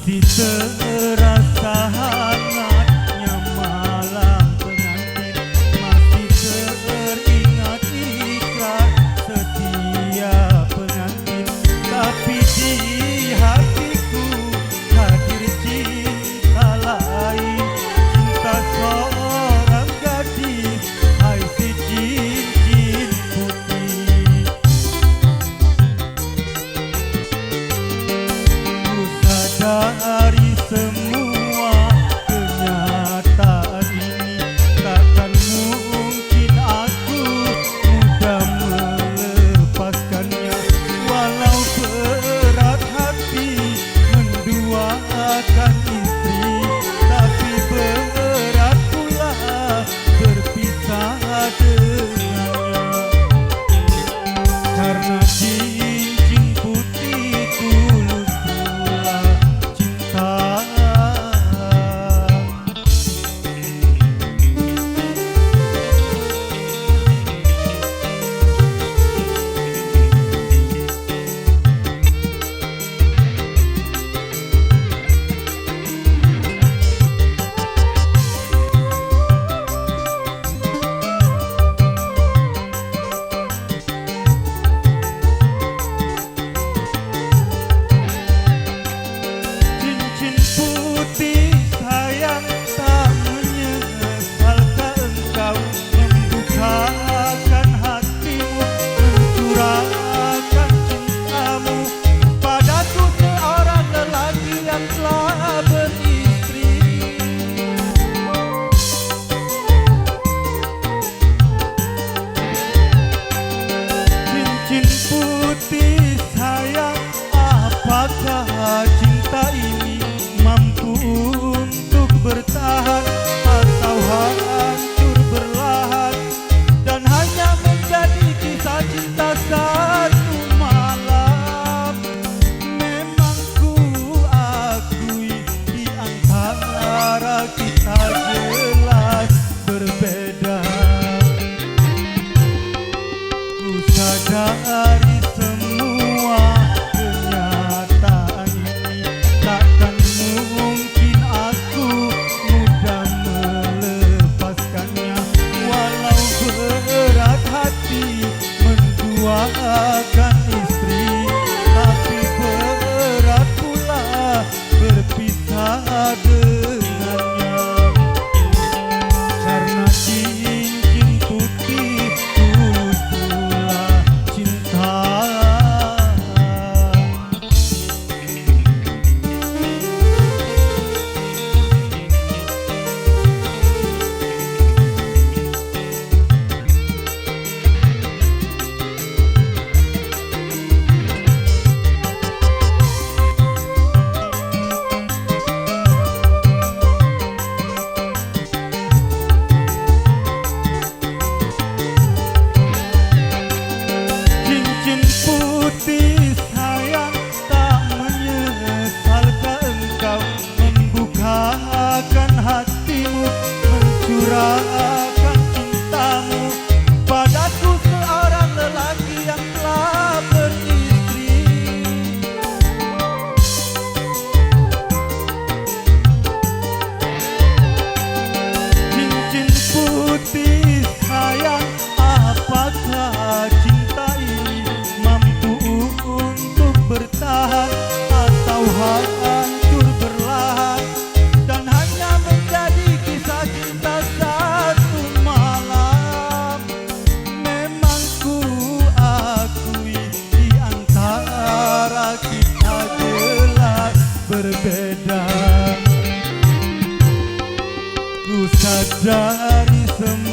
Masih terasa hangatnya malam pengantin, masih teringat ikrar setia pengantin. Tapi di hatiku hadir cinta lain, cinta seorang gadis, hai si cincin putih. Ku sadari semua kenyataan ini, takkan mungkin aku mudah melepaskannya. Walau berat hati menduakan istri, tapi berat pula berpisah dengannya. Karena cincin putih tulus pula cinta. Cincin putih sayang, tak menyesalkan engkau membukakan hatimu, mencurahkan cintamu padaku, seorang lelaki yang telah beristri. Cincin putih sayang, apakah cinta ini mampu untuk bertahan atau hancur berlahan dan hanya menjadi kisah cinta satu malam? Memang ku akui di antara kita jelas berbeda. Ku sadari semua kenyataan ini, takkan mungkin aku mudah melepaskannya. Walau berat hati menduakan istri, tapi berat pula berpisah dengannya. Karena cincin putih tulus pula cinta. Cincin putih sayang, tak menyesalkan engkau membukakan hatimu, mencurahkan cintamu padaku, seorang lelaki yang telah beristri. Cincin putih sayang, apakah cinta ini mampu untuk bertahan atau hancur berlahan dan hanya menjadi kisah cinta satu malam? Memang ku akui di antara kita jelas berbeda. Ku sadari semua